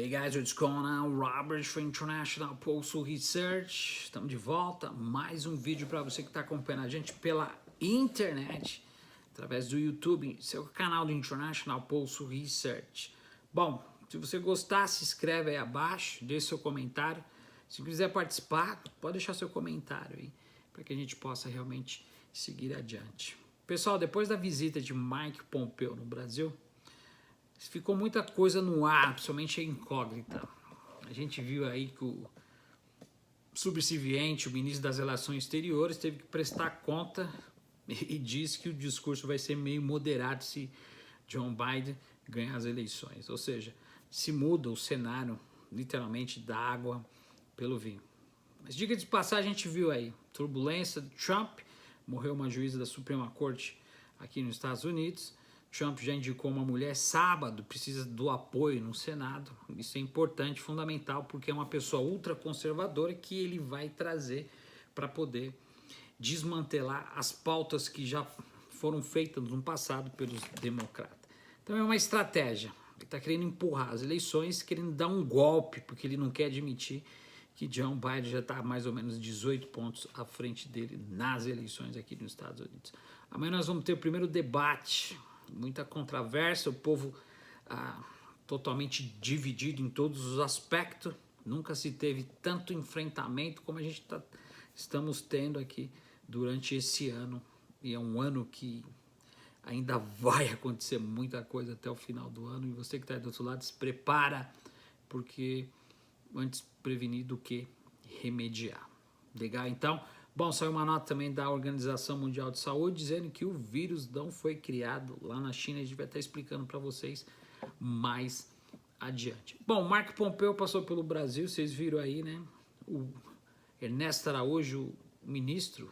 Hey guys, what's going on? Robert for International Postal Research. Estamos de volta. Mais um vídeo para você que está acompanhando a gente pela internet, através do YouTube, seu canal do International Postal Research. Bom, se você gostar, se inscreve aí abaixo, deixe seu comentário. Se quiser participar, pode deixar seu comentário aí, para que a gente possa realmente seguir adiante. Pessoal, depois da visita de Mike Pompeo no Brasil, ficou muita coisa no ar, principalmente a incógnita. A gente viu aí que o subserviente, o ministro das Relações Exteriores, teve que prestar conta e disse que o discurso vai ser meio moderado se Joe Biden ganhar as eleições. Ou seja, se muda o cenário, literalmente, da água pelo vinho. Mas diga de passagem, a gente viu aí turbulência de Trump, morreu uma juíza da Suprema Corte aqui nos Estados Unidos. Trump já indicou uma mulher sábado, precisa do apoio no Senado. Isso é importante, fundamental, porque é uma pessoa ultraconservadora que ele vai trazer para poder desmantelar as pautas que já foram feitas no passado pelos democratas. Então é uma estratégia. Ele está querendo empurrar as eleições, querendo dar um golpe, porque ele não quer admitir que Joe Biden já está mais ou menos 18 pontos à frente dele nas eleições aqui nos Estados Unidos. Amanhã nós vamos ter o primeiro debate, muita controvérsia, o povo totalmente dividido em todos os aspectos. Nunca se teve tanto enfrentamento como a gente estamos tendo aqui durante esse ano. E é um ano que ainda vai acontecer muita coisa até o final do ano. E você que está do outro lado, se prepara, porque antes prevenir do que remediar. Legal? Então, bom, saiu uma nota também da Organização Mundial de Saúde dizendo que o vírus não foi criado lá na China. A gente vai estar explicando para vocês mais adiante. Bom, Marco Pompeo passou pelo Brasil, vocês viram aí, né? O Ernesto Araújo, ministro.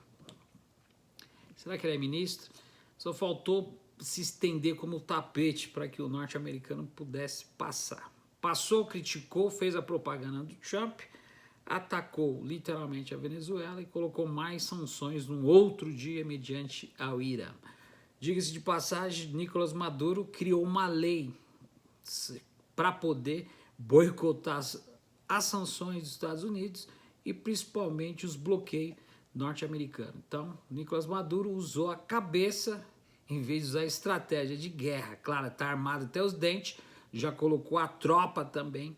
Será que ele é ministro? Só faltou se estender como tapete para que o norte-americano pudesse passar. Passou, criticou, fez a propaganda do Trump, atacou literalmente a Venezuela e colocou mais sanções num outro dia mediante ao Irã. Diga-se de passagem, Nicolás Maduro criou uma lei para poder boicotar as sanções dos Estados Unidos e principalmente os bloqueios norte-americanos. Então, Nicolás Maduro usou a cabeça em vez de usar a estratégia de guerra. Claro, está armado até os dentes, já colocou a tropa também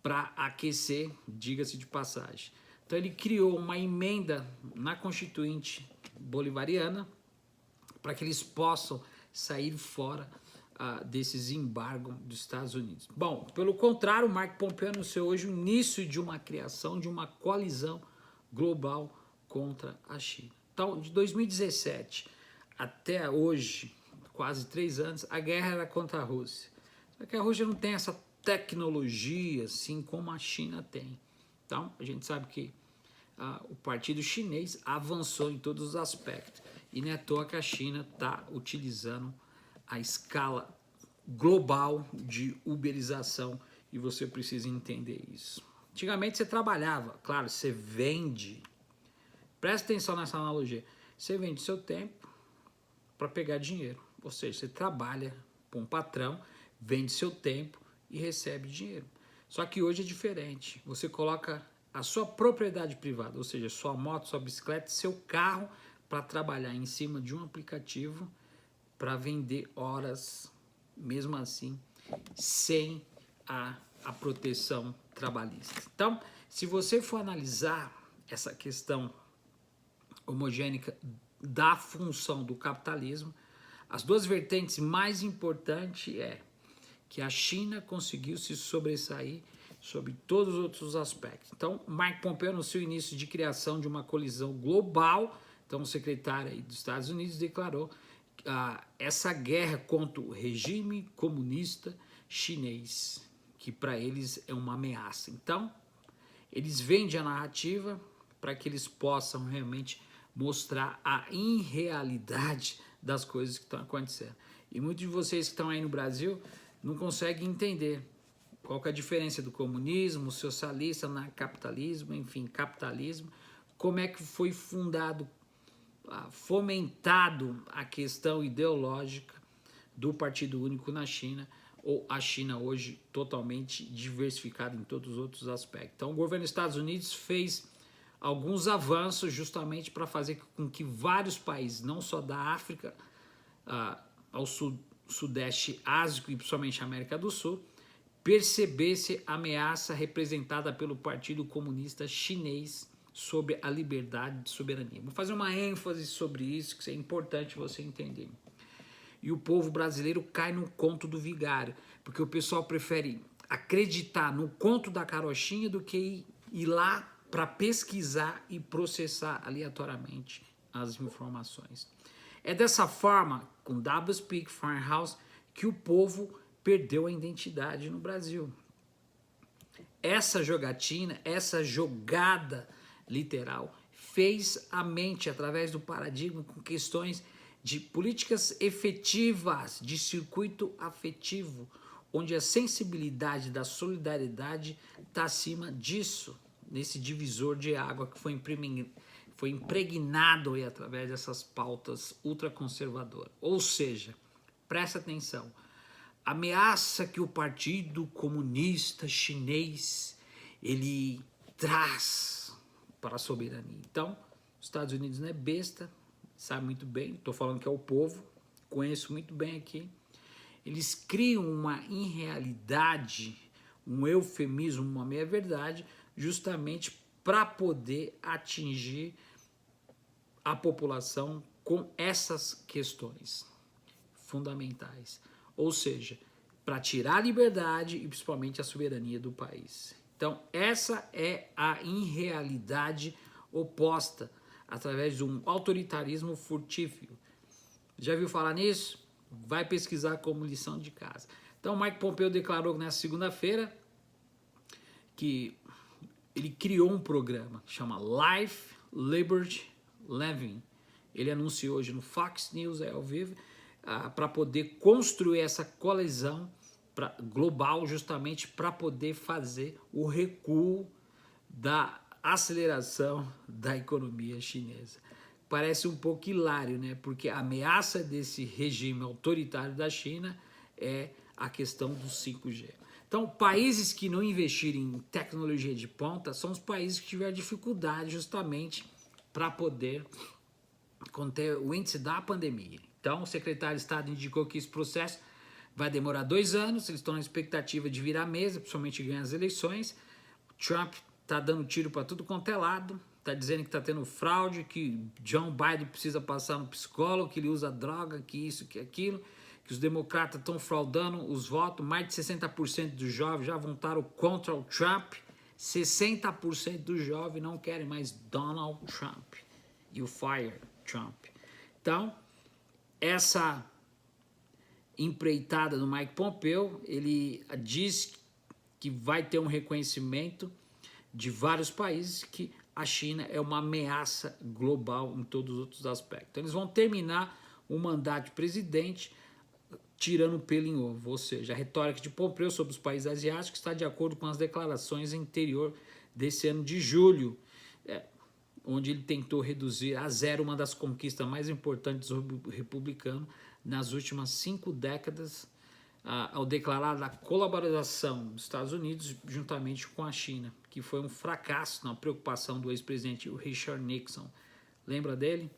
para aquecer, diga-se de passagem. Então ele criou uma emenda na Constituinte Bolivariana para que eles possam sair fora desses embargos dos Estados Unidos. Bom, pelo contrário, o Marco Pompeo anunciou hoje o início de uma criação de uma coalizão global contra a China. Então, de 2017 até hoje, quase 3 anos, a guerra era contra a Rússia. Só que a Rússia não tem essa tecnologia assim como a China tem. Então, a gente sabe que o partido chinês avançou em todos os aspectos. E não é à toa que a China está utilizando a escala global de uberização e você precisa entender isso. Antigamente você trabalhava, claro, você vende. Presta atenção nessa analogia. Você vende seu tempo para pegar dinheiro. Ou seja, você trabalha para um patrão, vende seu tempo e recebe dinheiro. Só que hoje é diferente. Você coloca a sua propriedade privada, ou seja, sua moto, sua bicicleta, seu carro, para trabalhar em cima de um aplicativo para vender horas, mesmo assim, sem a proteção trabalhista. Então, se você for analisar essa questão homogênea da função do capitalismo, as duas vertentes mais importantes é que a China conseguiu se sobressair sobre todos os outros aspectos. Então, Mike Pompeo anunciou o início de criação de uma colisão global. Então, o secretário aí dos Estados Unidos declarou essa guerra contra o regime comunista chinês, que para eles é uma ameaça. Então, eles vendem a narrativa para que eles possam realmente mostrar a irrealidade das coisas que estão acontecendo. E muitos de vocês que estão aí no Brasil não conseguem entender qual que é a diferença do comunismo, socialista, capitalismo, enfim, capitalismo, como é que foi fundado, fomentado a questão ideológica do Partido Único na China, ou a China hoje totalmente diversificada em todos os outros aspectos. Então o governo dos Estados Unidos fez alguns avanços justamente para fazer com que vários países, não só da África ao Sudeste Ásico e principalmente América do Sul, percebesse a ameaça representada pelo Partido Comunista Chinês sobre a liberdade de soberania. Vou fazer uma ênfase sobre isso, que é importante você entender. E o povo brasileiro cai no conto do vigário, porque o pessoal prefere acreditar no conto da carochinha do que ir lá para pesquisar e processar aleatoriamente as informações. É dessa forma, com doublespeak, Farnhouse, que o povo perdeu a identidade no Brasil. Essa jogatina, essa jogada literal, fez a mente, através do paradigma, com questões de políticas efetivas, de circuito afetivo, onde a sensibilidade da solidariedade está acima disso, nesse divisor de água que foi impregnado aí através dessas pautas ultraconservadoras. Ou seja, presta atenção, a ameaça que o Partido Comunista Chinês ele traz para a soberania. Então, os Estados Unidos não é besta, sabe muito bem, estou falando que é o povo, conheço muito bem aqui. Eles criam uma irrealidade, um eufemismo, uma meia-verdade, justamente para poder atingir a população com essas questões fundamentais. Ou seja, para tirar a liberdade e principalmente a soberania do país. Então, essa é a irrealidade oposta através de um autoritarismo furtífero. Já viu falar nisso? Vai pesquisar como lição de casa. Então, Mike Pompeo declarou nessa segunda-feira que ele criou um programa que chama Life, Liberty, Living. Ele anunciou hoje no Fox News, ao vivo, para poder construir essa coalizão global, justamente para poder fazer o recuo da aceleração da economia chinesa. Parece um pouco hilário, né? Porque a ameaça desse regime autoritário da China é a questão do 5G. Então, países que não investirem em tecnologia de ponta são os países que tiveram dificuldade justamente para poder conter o índice da pandemia. Então, o secretário de Estado indicou que esse processo vai demorar 2 anos, eles estão na expectativa de virar a mesa, principalmente ganhar as eleições. Trump está dando tiro para tudo quanto é lado, está dizendo que está tendo fraude, que John Biden precisa passar no psicólogo, que ele usa droga, que isso, que aquilo, que os democratas estão fraudando os votos, mais de 60% dos jovens já votaram contra o Trump, 60% dos jovens não querem mais Donald Trump, e o Fire Trump. Então, essa empreitada do Mike Pompeo, ele diz que vai ter um reconhecimento de vários países que a China é uma ameaça global em todos os outros aspectos. Então, eles vão terminar o mandato de presidente tirando pelo em ovo, ou seja, a retórica de Pompeo sobre os países asiáticos está de acordo com as declarações anteriores desse ano de julho, onde ele tentou reduzir a zero uma das conquistas mais importantes do republicano nas últimas 5 décadas, ao declarar a colaboração dos Estados Unidos juntamente com a China, que foi um fracasso na preocupação do ex-presidente Richard Nixon. Lembra dele?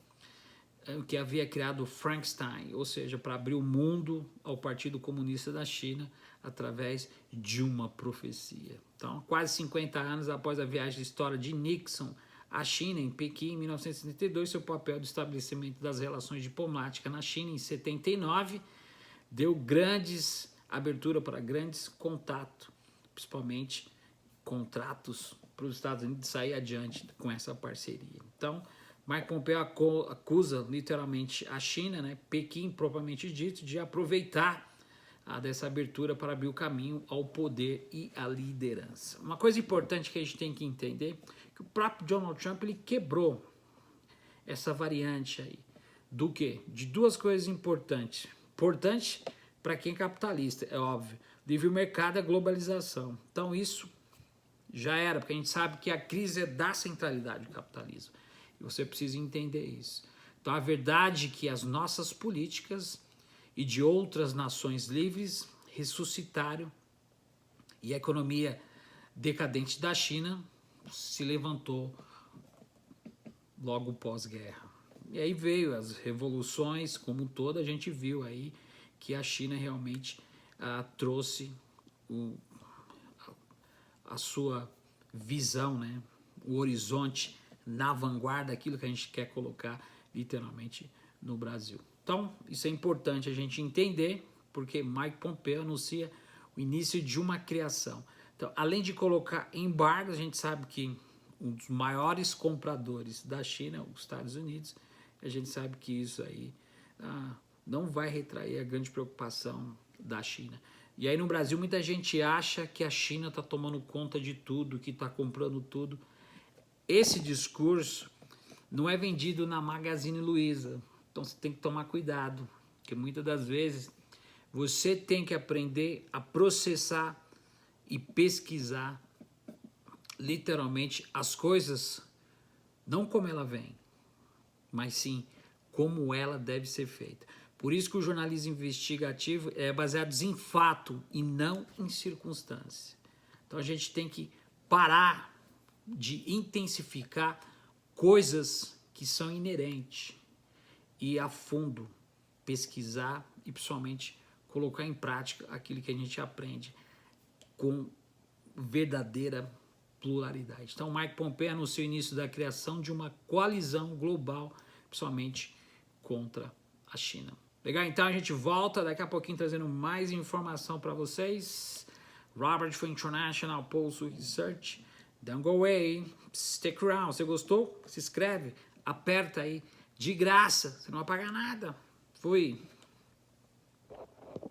Que havia criado o Frankenstein, ou seja, para abrir o mundo ao Partido Comunista da China através de uma profecia. Então, quase 50 anos após a viagem de história de Nixon à China, em Pequim, em 1972, seu papel de estabelecimento das relações diplomáticas na China, em 79, deu grandes abertura para grandes contatos, principalmente contratos para os Estados Unidos sair adiante com essa parceria. Então, Mike Pompeo acusa literalmente a China, né, Pequim propriamente dito, de aproveitar dessa abertura para abrir o caminho ao poder e à liderança. Uma coisa importante que a gente tem que entender é que o próprio Donald Trump ele quebrou essa variante aí do quê? De 2 coisas importantes. Importante para quem é capitalista, é óbvio. Livre mercado é globalização. Então isso já era, porque a gente sabe que a crise é da centralidade do capitalismo. E você precisa entender isso. Então a verdade é que as nossas políticas e de outras nações livres ressuscitaram e a economia decadente da China se levantou logo pós-guerra. E aí veio as revoluções, como toda, a gente viu aí que a China realmente trouxe a sua visão, né? O horizonte na vanguarda, aquilo que a gente quer colocar literalmente no Brasil. Então, isso é importante a gente entender, porque Mike Pompeo anuncia o início de uma criação. Então, além de colocar embargos, a gente sabe que um dos maiores compradores da China é os Estados Unidos. A gente sabe que isso aí não vai retrair a grande preocupação da China. E aí no Brasil muita gente acha que a China está tomando conta de tudo, que está comprando tudo. Esse discurso não é vendido na Magazine Luiza. Então você tem que tomar cuidado, porque muitas das vezes você tem que aprender a processar e pesquisar literalmente as coisas, não como ela vem, mas sim como ela deve ser feita. Por isso que o jornalismo investigativo é baseado em fato e não em circunstância. Então a gente tem que parar de intensificar coisas que são inerentes e ir a fundo pesquisar e principalmente colocar em prática aquilo que a gente aprende com verdadeira pluralidade. Então, Mike Pompeo anunciou o início da criação de uma coalizão global, principalmente contra a China. Legal? Então a gente volta daqui a pouquinho trazendo mais informação para vocês. Robert for International Pulse Research. Don't go away. Stick around. Você gostou? Se inscreve. Aperta aí. De graça. Você não vai pagar nada. Fui.